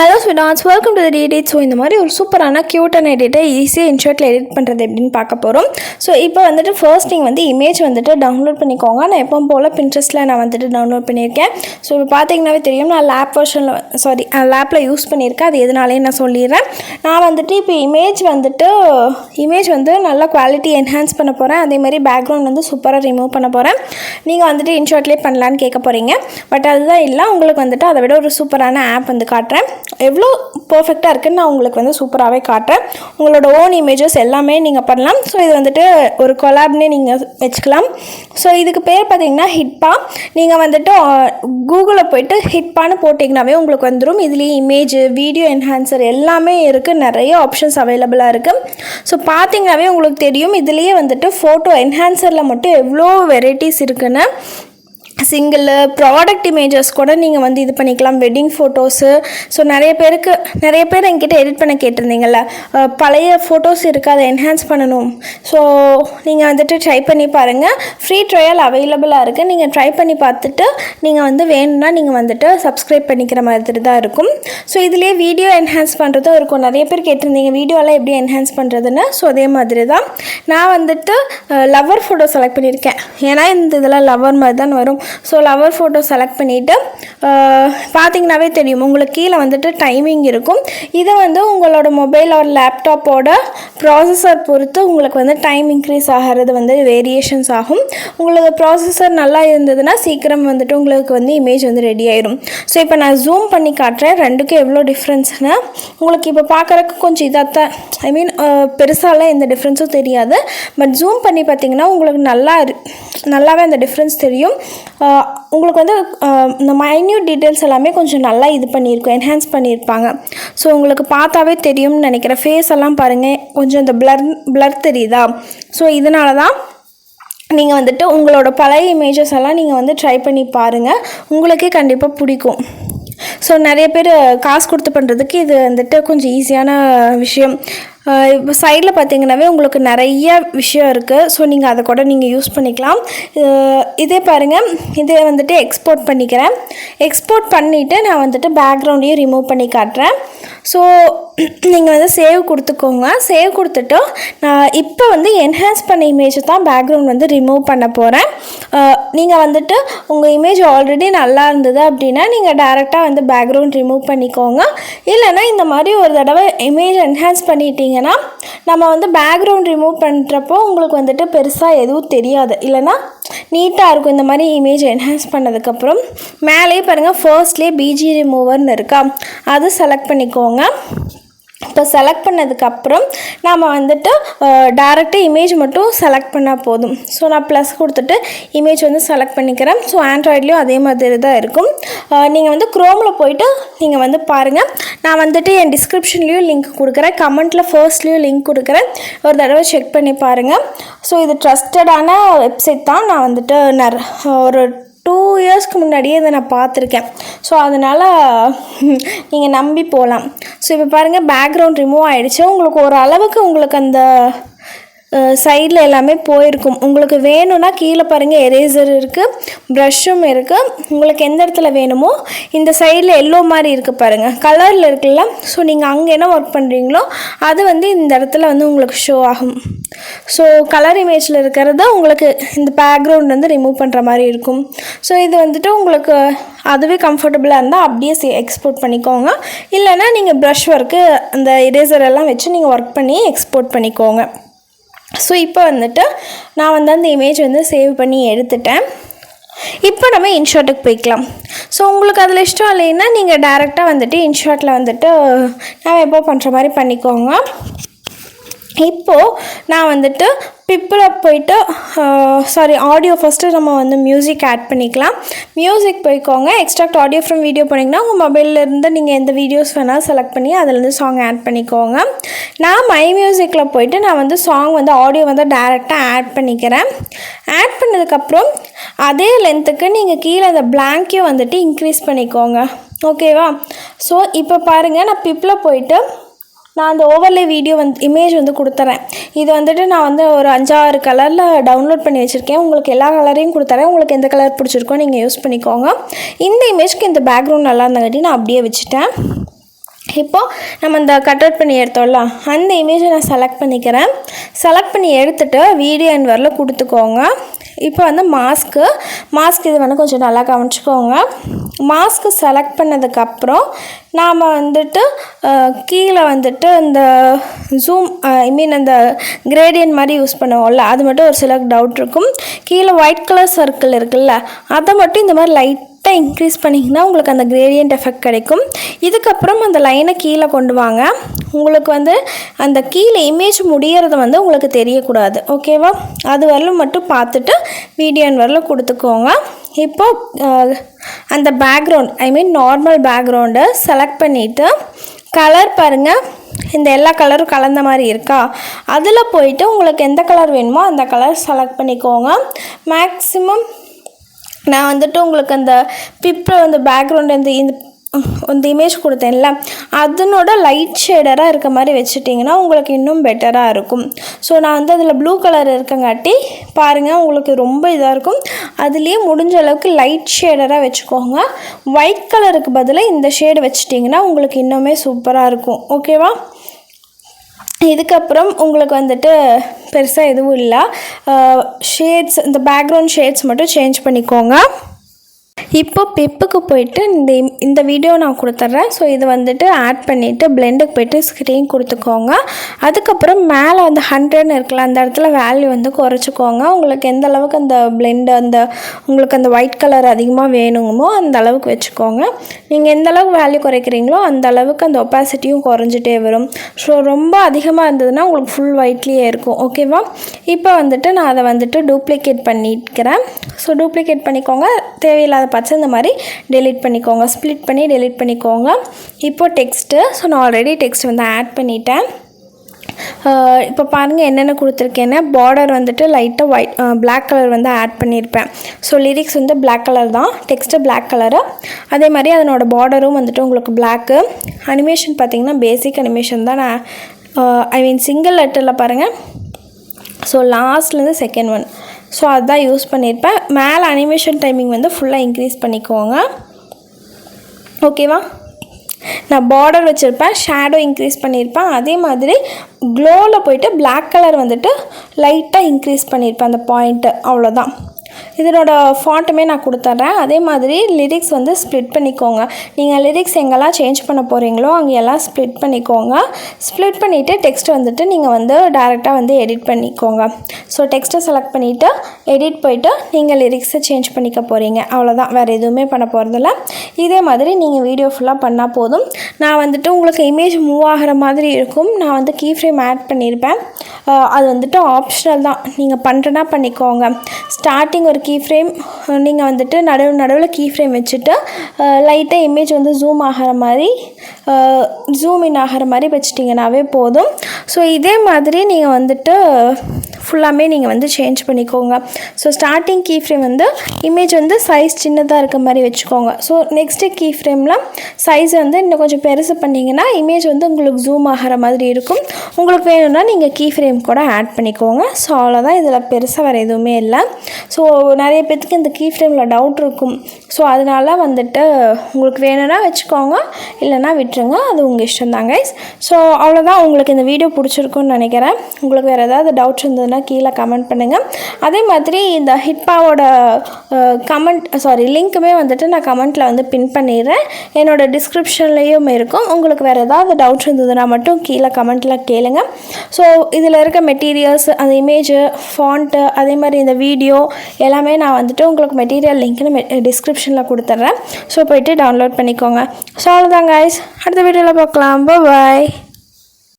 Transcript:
Hello students, welcome to the edit. So இந்த மாதிரி ஒரு சூப்பரான க்யூட்டான எடிட்டை ஈஸியாக இன்ஷர்ட்டில் எடிட் பண்ணுறது எப்படின்னு பார்க்க போகிறோம். ஸோ இப்போ வந்துட்டு ஃபர்ஸ்ட் நீங்கள் வந்து இமேஜ் வந்துட்டு டவுன்லோட் பண்ணிக்கோங்க. நான் எப்போ போல் பின்ட்ரெஸ்ட்டில் நான் வந்துட்டு டவுன்லோட் பண்ணியிருக்கேன். ஸோ இப்போ பார்த்தீங்கன்னாவே தெரியும், நான் லேப்பில் யூஸ் பண்ணியிருக்கேன். அது எதனாலேயும் நான் சொல்லிடுறேன். நான் வந்துட்டு இப்போ இமேஜ் வந்து நல்லா குவாலிட்டி என்ஹான்ஸ் பண்ண போகிறேன். அதே மாதிரி பேக்ரவுண்ட் வந்து சூப்பராக ரிமூவ் பண்ண போகிறேன். நீங்கள் வந்துட்டு இன்ஷர்ட்லேயே பண்ணலான்னு கேட்க போகிறீங்க. பட் அதுதான் இல்லை, உங்களுக்கு வந்துட்டு அதை விட ஒரு சூப்பரான ஆப் வந்து காட்டுறேன். எவ்வளோ பர்ஃபெக்டாக இருக்குதுன்னு நான் உங்களுக்கு வந்து சூப்பராகவே காட்டுறேன். உங்களோட ஓன் இமேஜஸ் எல்லாமே நீங்கள் பண்ணலாம். ஸோ இது வந்துட்டு ஒரு கொலாப்னே நீங்கள் வச்சுக்கலாம். ஸோ இதுக்கு பேர் பார்த்தீங்கன்னா ஹிட்பா. நீங்கள் வந்துட்டு கூகுளில் போய்ட்டு ஹிட்பான்னு போட்டிங்கனாவே உங்களுக்கு வந்துடும். இதுலேயே இமேஜ், வீடியோ என்ஹான்சர் எல்லாமே இருக்குது. நிறைய ஆப்ஷன்ஸ் அவைலபிளாக இருக்குது. ஸோ பார்த்தீங்கன்னாவே உங்களுக்கு தெரியும், இதுலேயே வந்துட்டு ஃபோட்டோ என்ஹான்சரில் மட்டும் எவ்வளோ வெரைட்டிஸ் இருக்குன்னு. சிங்கிள் ப்ராடக்ட் இமேஜஸ் கூட நீங்கள் வந்து இது பண்ணிக்கலாம். Wedding photos. ஸோ நிறைய பேர் என்கிட்ட எடிட் பண்ண கேட்டிருந்தீங்கள்ல, பழைய ஃபோட்டோஸ் இருக்குது, அதை என்ஹான்ஸ் பண்ணணும். ஸோ நீங்கள் வந்துட்டு ட்ரை பண்ணி பாருங்கள். ஃப்ரீ ட்ரையல் அவைலபிளாக இருக்குது. நீங்கள் ட்ரை பண்ணி பார்த்துட்டு நீங்கள் வந்து வேணும்னா நீங்கள் வந்துட்டு சப்ஸ்கிரைப் பண்ணிக்கிற மாதிரி தான் இருக்கும். ஸோ இதுலேயே வீடியோ என்ஹான்ஸ் பண்ணுறதும் இருக்கும். நிறைய பேர் கேட்டிருந்தீங்க வீடியோலாம் எப்படி என்ஹான்ஸ் பண்ணுறதுன்னு. ஸோ அதே மாதிரி தான் நான் வந்துட்டு லவர் ஃபோட்டோ செலக்ட் பண்ணியிருக்கேன். ஏன்னா இந்த இதெல்லாம் லவர் மாதிரி தான் வரும். ஸோ லவர் ஃபோட்டோ செலக்ட் பண்ணிவிட்டு பார்த்தீங்கன்னாவே தெரியும், உங்களுக்கு கீழே வந்துட்டு டைமிங் இருக்கும். இதை வந்து உங்களோட மொபைல் ஒரு லேப்டாப்போட ப்ராசஸர் பொறுத்து உங்களுக்கு வந்து டைம் இன்க்ரீஸ் ஆகிறது வந்து வேரியேஷன்ஸ் ஆகும். உங்களுக்கு ப்ராசஸர் நல்லா இருந்ததுன்னா சீக்கிரம் வந்துட்டு உங்களுக்கு வந்து இமேஜ் வந்து ரெடி ஆயிடும். ஸோ இப்போ நான் ஜூம் பண்ணி காட்டுறேன் ரெண்டுக்கும் எவ்வளோ டிஃப்ரென்ஸ்னு. உங்களுக்கு இப்போ பார்க்குறக்கு கொஞ்சம் இதாகத்தான், பெருசாலாம் எந்த டிஃப்ரென்ஸும் தெரியாது. பட் ஜூம் பண்ணி பார்த்தீங்கன்னா உங்களுக்கு நல்லாவே அந்த டிஃப்ரென்ஸ் தெரியும். உங்களுக்கு வந்து இந்த மைன்யூட் டீட்டெயில்ஸ் எல்லாமே கொஞ்சம் நல்லா இது பண்ணியிருக்கோம், என்ஹான்ஸ் பண்ணியிருப்பாங்க. ஸோ உங்களுக்கு பார்த்தாவே தெரியும்னு நினைக்கிறேன். ஃபேஸ் எல்லாம் பாருங்கள், கொஞ்சம் இந்த பிளர் தெரியுதா? ஸோ இதனால தான் நீங்கள் வந்துட்டு உங்களோட பழைய இமேஜஸ் எல்லாம் நீங்கள் வந்து ட்ரை பண்ணி பாருங்கள். உங்களுக்கே கண்டிப்பாக பிடிக்கும். ஸோ நிறைய பேர் காசு கொடுத்து பண்ணுறதுக்கு இது வந்துட்டு கொஞ்சம் ஈஸியான விஷயம். இப்போ சைடில் பார்த்தீங்கன்னாவே உங்களுக்கு நிறைய விஷயம் இருக்குது. ஸோ நீங்கள் அதை கூட நீங்கள் யூஸ் பண்ணிக்கலாம். இதே பாருங்கள், இதை வந்துட்டு எக்ஸ்போர்ட் பண்ணிக்கிறேன். எக்ஸ்போர்ட் பண்ணிவிட்டு நான் வந்துட்டு பேக்ரவுண்டையும் ரிமூவ் பண்ணி காட்டுறேன். ஸோ நீங்கள் வந்து சேவ் கொடுத்துக்கோங்க. சேவ் கொடுத்துட்டு நான் இப்போ வந்து என்ஹான்ஸ் பண்ண இமேஜை தான் பேக்ரவுண்ட் வந்து ரிமூவ் பண்ண போகிறேன். நீங்கள் வந்துட்டு உங்கள் இமேஜ் ஆல்ரெடி நல்லா இருந்தது அப்படின்னா நீங்கள் டேரெக்டாக வந்து பேக்ரவுண்ட் ரிமூவ் பண்ணிக்கோங்க. இல்லைனா இந்த மாதிரி ஒரு தடவை இமேஜ் என்ஹான்ஸ் பண்ணிட்டீங்கன்னா நம்ம வந்து பேக்ரவுண்ட் ரிமூவ் பண்ணுறப்போ உங்களுக்கு வந்துட்டு பெருசாக எதுவும் தெரியாது, இல்லைனா நீட்டாக இருக்கும். இந்த மாதிரி இமேஜ் என்ஹான்ஸ் பண்ணதுக்கப்புறம் மேலேயே பாருங்கள், ஃபர்ஸ்ட்லேயே பிஜி ரிமூவர்னு இருக்கா, அது செலக்ட் பண்ணிக்கோங்க. இப்போ செலக்ட் பண்ணதுக்கப்புறம் நாம் வந்துட்டு டேரெக்டாக இமேஜ் மட்டும் செலக்ட் பண்ணால் போதும். ஸோ நான் ப்ளஸ் கொடுத்துட்டு இமேஜ் வந்து செலக்ட் பண்ணிக்கிறேன். ஸோ ஆண்ட்ராய்ட்லேயும் அதே மாதிரி தான் இருக்கும். நீங்கள் வந்து க்ரோமில் போய்ட்டு நீங்கள் வந்து பாருங்கள். நான் வந்துட்டு என் டிஸ்கிரிப்ஷன்லேயும் லிங்க் கொடுக்குறேன், கமெண்ட்டில் ஃபர்ஸ்ட்லேயும் லிங்க் கொடுக்குறேன். ஒரு தடவை செக் பண்ணி பாருங்கள். ஸோ இது ட்ரஸ்டடான வெப்சைட் தான். நான் வந்துட்டு ஒரு 2 இயர்ஸ்க்கு முன்னாடியே இதை நான் பார்த்துருக்கேன். ஸோ அதனால் நீங்கள் நம்பி போகலாம். ஸோ இப்போ பாருங்கள், பேக்ரவுண்ட் ரிமூவ் ஆகிடுச்சு. உங்களுக்கு ஒரு அளவுக்கு உங்களுக்கு அந்த சைடில் எல்லாமே போயிருக்கும். உங்களுக்கு வேணும்னா கீழே பாருங்கள், எரேசர் இருக்குது, ப்ரஷ்ஷும் இருக்குது. உங்களுக்கு எந்த இடத்துல வேணுமோ இந்த சைடில் எல்லோ மாதிரி இருக்குது பாருங்கள், கலரில் இருக்குல்ல. ஸோ நீங்கள் அங்கே என்ன ஒர்க் பண்ணுறீங்களோ அது வந்து இந்த இடத்துல வந்து உங்களுக்கு ஷோ ஆகும். ஸோ கலர் இமேஜில் இருக்கிறத உங்களுக்கு இந்த பேக்ரவுண்ட் வந்து ரிமூவ் பண்ணுற மாதிரி இருக்கும். ஸோ இது வந்துட்டு உங்களுக்கு அதுவே கம்ஃபர்டபுளாக இருந்தால் அப்படியே எக்ஸ்போர்ட் பண்ணிக்கோங்க. இல்லைனா நீங்கள் ப்ரஷ் ஒர்க்கு அந்த எரேசர் எல்லாம் வச்சு நீங்கள் ஒர்க் பண்ணி எக்ஸ்போர்ட் பண்ணிக்கோங்க. ஸோ இப்போ வந்துட்டு நான் வந்து அந்த இமேஜ் வந்து சேவ் பண்ணி எடுத்துட்டேன். இப்போ நம்ம இன்ஷாட்டுக்கு போய்க்கலாம். ஸோ உங்களுக்கு அதில் இஷ்டம் இல்லைன்னா நீங்கள் டேரெக்டாக வந்துட்டு இன்ஷாட்டில் வந்துட்டு நான் எப்போ பண்ணுற மாதிரி பண்ணிக்கோங்க. இப்போது நான் வந்துட்டு பிப்பில் போய்ட்டு ஆடியோ ஃபஸ்ட்டு நம்ம வந்து மியூசிக் ஆட் பண்ணிக்கலாம். மியூசிக் போய்க்கோங்க. எக்ஸ்ட்ராக்ட் ஆடியோ ஃப்ரம் வீடியோ போனீங்கன்னா உங்கள் மொபைல்லேருந்து நீங்கள் எந்த வீடியோஸ் வேணாலும் செலக்ட் பண்ணி அதிலேருந்து சாங் ஆட் பண்ணிக்கோங்க. நான் மை மியூசிக்கில் போய்ட்டு நான் வந்து சாங் வந்து ஆடியோ வந்து டேரெக்டாக ஆட் பண்ணிக்கிறேன். ஆட் பண்ணதுக்கப்புறம் அதே லென்த்துக்கு நீங்கள் கீழே அந்த பிளாங்க்கையும் வந்துட்டு இன்க்ரீஸ் பண்ணிக்கோங்க. ஓகேவா? ஸோ இப்போ பாருங்கள், நான் பிப்பில் போய்ட்டு நான் அந்த ஓவர்லே வீடியோ இமேஜ் வந்து கொடுத்துறேன். இது வந்துட்டு நான் வந்து ஒரு 5-6 கலரில் டவுன்லோட் பண்ணி வச்சுருக்கேன். உங்களுக்கு எல்லா கலரையும் கொடுத்துறேன். உங்களுக்கு எந்த கலர் பிடிச்சிருக்கோ நீங்கள் யூஸ் பண்ணிக்கோங்க. இந்த இமேஜ்க்கு இந்த பேக்ரவுண்ட் நல்லா இருந்தங்காட்டி நான் அப்படியே வச்சுட்டேன். இப்போது நம்ம இந்த கட் அவுட் பண்ணி எடுத்தோம்ல அந்த இமேஜை நான் செலக்ட் பண்ணிக்கிறேன். செலக்ட் பண்ணி எடுத்துகிட்டு வீடியோ அண்ட் வரல கொடுத்துக்கோங்க. இப்போ வந்து மாஸ்க் இது வந்து கொஞ்சம் நல்லா கவனிச்சுக்கோங்க. மாஸ்க்கு செலக்ட் பண்ணதுக்கப்புறம் நாம் வந்துட்டு கீழே வந்துட்டு இந்த ஜூம் அந்த கிரேடியன்ட் மாதிரி யூஸ் பண்ணுவோம்ல, அது மட்டும் ஒரு சிலருக்கு டவுட் இருக்கும். கீழே ஒயிட் கலர் சர்க்கிள் இருக்குல்ல, அதை மட்டும் இந்த மாதிரி லைட்டாக இன்க்ரீஸ் பண்ணிங்கன்னா உங்களுக்கு அந்த கிரேடியன்ட் எஃபெக்ட் கிடைக்கும். இதுக்கப்புறம் அந்த லைனை கீழே கொண்டு வாங்க. உங்களுக்கு வந்து அந்த கீழே இமேஜ் முடியறது வந்து உங்களுக்கு தெரியக்கூடாது, ஓகேவா? அது வரலும் மட்டும் பார்த்துட்டு வீடியோ வரலும் கொடுத்துக்கோங்க. இப்போது அந்த பேக்ரவுண்ட் நார்மல் பேக்ரவுண்டை செலக்ட் பண்ணிவிட்டு கலர் பாருங்கள், இந்த எல்லா கலரும் கலந்த மாதிரி இருக்கா, அதில் போயிட்டு உங்களுக்கு எந்த கலர் வேணுமோ அந்த கலர் செலக்ட் பண்ணிக்கோங்க. மேக்ஸிமம் நான் வந்துட்டு உங்களுக்கு அந்த பிப்பில் வந்து பேக்ரவுண்ட் இந்த இமேஜ் கொடுத்தேன்ல அதனோட லைட் ஷேடராக இருக்க மாதிரி வச்சுட்டிங்கன்னா உங்களுக்கு இன்னும் பெட்டராக இருக்கும். ஸோ நான் வந்து அதில் ப்ளூ கலர் இருக்கங்காட்டி பாருங்கள் உங்களுக்கு ரொம்ப இதாக இருக்கும். அதுலேயே முடிஞ்ச அளவுக்கு லைட் ஷேடராக வச்சுக்கோங்க. ஒயிட் கலருக்கு பதிலாக இந்த ஷேடு வச்சுட்டிங்கன்னா உங்களுக்கு இன்னுமே சூப்பராக இருக்கும், ஓகேவா? இதுக்கப்புறம் உங்களுக்கு வந்துட்டு பெருசாக எதுவும் இல்லை, ஷேட்ஸ் இந்த பேக்ரவுண்ட் ஷேட்ஸ் மட்டும் சேஞ்ச் பண்ணிக்கோங்க. இப்போ பெப்புக்கு போயிட்டு இந்த வீடியோ நான் கொடுத்துட்றேன். ஸோ இது வந்துட்டு ஆட் பண்ணிவிட்டு பிளெண்டுக்கு போய்ட்டு ஸ்க்ரீன் கொடுத்துக்கோங்க. அதுக்கப்புறம் மேலே வந்து 100ன்னு இருக்குல்ல, அந்த இடத்துல வேல்யூ வந்து குறைச்சிக்கோங்க. உங்களுக்கு எந்த அளவுக்கு அந்த பிளெண்டு உங்களுக்கு அந்த ஒயிட் கலர் அதிகமாக வேணுமோ அந்த அளவுக்கு வச்சுக்கோங்க. நீங்கள் எந்த அளவுக்கு வேல்யூ குறைக்கிறீங்களோ அந்த அளவுக்கு அந்த ஒப்பாசிட்டியும் குறைஞ்சிட்டே வரும். ஸோ ரொம்ப அதிகமாக இருந்ததுன்னா உங்களுக்கு ஃபுல் ஒயிட்லேயே இருக்கும், ஓகேவா? இப்போ வந்துட்டு நான் அதை வந்துட்டு டூப்ளிகேட் பண்ணிக்கிறேன். ஸோ டூப்ளிகேட் பண்ணிக்கோங்க. தேவையில்லாத பார்ட்ஸ் இந்த மாதிரி டெலீட் பண்ணிக்கோங்க, ஸ்ப்ளிட் பண்ணி டெலீட் பண்ணிக்கோங்க. இப்போது டெக்ஸ்ட்டு, ஸோ நான் ஆல்ரெடி டெக்ஸ்ட் வந்து ஆட் பண்ணிட்டேன். இப்போ பாருங்கள் என்னென்ன கொடுத்துருக்கேன்னா, பார்டர் வந்துட்டு லைட்டாக பிளாக் கலர் வந்து ஆட் பண்ணியிருப்பேன். ஸோ லிரிக்ஸ் வந்து பிளாக் கலர் தான், டெக்ஸ்ட்டு பிளாக் கலரு. அதே மாதிரி அதனோட பார்டரும் வந்துட்டு உங்களுக்கு பிளாக்கு. அனிமேஷன் பார்த்திங்கன்னா பேசிக் அனிமேஷன் தான். நான் சிங்கிள் லெட்டரில் பாருங்கள். ஸோ லாஸ்ட்லேருந்து செகண்ட் ஒன், ஸோ அதுதான் யூஸ் பண்ணியிருப்பேன். மேலே அனிமேஷன் டைமிங் வந்து ஃபுல்லாக இன்க்ரீஸ் பண்ணிக்கோங்க, ஓகேவா? நான் பார்டர் வச்சுருப்பேன், ஷேடோ இன்க்ரீஸ் பண்ணியிருப்பேன். அதே மாதிரி க்ளோவில் போயிட்டு பிளாக் கலர் வந்துட்டு லைட்டாக இன்க்ரீஸ் பண்ணியிருப்பேன் அந்த பாயிண்ட்டு, அவ்வளோதான். இதனோட ஃபாண்ட்டுமே நான் கொடுத்துட்றேன். அதே மாதிரி லிரிக்ஸ் வந்து ஸ்ப்ளிட் பண்ணிக்கோங்க. நீங்கள் லிரிக்ஸ் எங்கெல்லாம் சேஞ்ச் பண்ண போகிறீங்களோ அங்கெல்லாம் ஸ்ப்ளிட் பண்ணிக்கோங்க. ஸ்ப்ளிட் பண்ணிவிட்டு டெக்ஸ்ட் வந்துட்டு நீங்கள் வந்து டேரெக்டாக வந்து எடிட் பண்ணிக்கோங்க. ஸோ டெக்ஸ்ட்டை செலக்ட் பண்ணிவிட்டு எடிட் போய்ட்டு நீங்கள் லிரிக்ஸை சேஞ்ச் பண்ணிக்க போகிறீங்க, அவ்வளோதான். வேறு எதுவுமே பண்ண போகிறதில்ல. இதே மாதிரி நீங்கள் வீடியோ ஃபுல்லாக பண்ணால் போதும். நான் வந்துட்டு உங்களுக்கு இமேஜ் மூவ் ஆகிற மாதிரி இருக்கும். நான் வந்து கீ ஃப்ரேம் ஆட் பண்ணியிருப்பேன். அது வந்துட்டு ஆப்ஷனல் தான், நீங்கள் பண்ணுறனா பண்ணிக்கோங்க. ஸ்டார்டிங் ஒரு கீ ஃப்ரேம் நீங்கள் வந்துட்டு நடுவில் கீ ஃப்ரேம் வச்சுட்டு லைட்டாக இமேஜ் வந்து ஜூம் இன் ஆகிற மாதிரி வச்சிட்டிங்கனாவே போதும். ஸோ இதே மாதிரி நீங்கள் வந்துட்டு ஃபுல்லாமே நீங்கள் வந்து சேஞ்ச் பண்ணிக்கோங்க. ஸோ ஸ்டார்டிங் கீ ஃப்ரேம் வந்து இமேஜ் வந்து சைஸ் சின்னதாக இருக்க மாதிரி வச்சுக்கோங்க. ஸோ நெக்ஸ்ட்டு கீ ஃப்ரேமில் சைஸ் வந்து இன்னும் கொஞ்சம் பெருசு பண்ணிங்கன்னா இமேஜ் வந்து உங்களுக்கு ஜூம் ஆகிற மாதிரி இருக்கும். உங்களுக்கு வேணும்னா நீங்கள் கீ ஃப்ரேம் கூட ஆட் பண்ணிக்கோங்க. ஸோ அவ்வளோதான், இதில் பெருசாக வேறு எதுவுமே இல்லை. ஸோ நிறைய பேர்த்துக்கு இந்த கீ ஃப்ரேமில் டவுட் இருக்கும். ஸோ அதனால் வந்துட்டு உங்களுக்கு வேணும்னா வச்சுக்கோங்க, இல்லைனா விட்டுருங்க, அது உங்கள் இஷ்டம் தான் கைஸ். ஸோ அவ்வளோதான். உங்களுக்கு இந்த வீடியோ பிடிச்சிருக்குன்னு நினைக்கிறேன். உங்களுக்கு வேறு ஏதாவது டவுட்ஸ் இருந்ததுன்னா கீழே கமெண்ட் பண்ணுங்கள். அதே மாதிரி இந்த ஹிட்பாவோட லிங்க்குமே வந்துட்டு நான் கமெண்ட்டில் வந்து பின் பண்ணிடுறேன். என்னோட டிஸ்கிரிப்ஷன்லேயும் இருக்கும். உங்களுக்கு வேறு ஏதாவது டவுட்ஸ் இருந்ததுன்னா மட்டும் கீழே கமெண்ட்டில் கேளுங்க. ஸோ இதில் இருக்க மெட்டீரியல்ஸ், அந்த இமேஜு, ஃபாண்ட்டு, அதே மாதிரி இந்த வீடியோ எல்லாமே நான் வந்துட்டு உங்களுக்கு மெட்டீரியல் லிங்க்னு டிஸ்கிரிப்ஷனில் கொடுத்துட்றேன். ஸோ போய்ட்டு டவுன்லோட் பண்ணிக்கோங்க. ஸோ அவ்வளோதான் கைஸ், அடுத்த வீடியோவில் பார்க்கலாம். பாய்.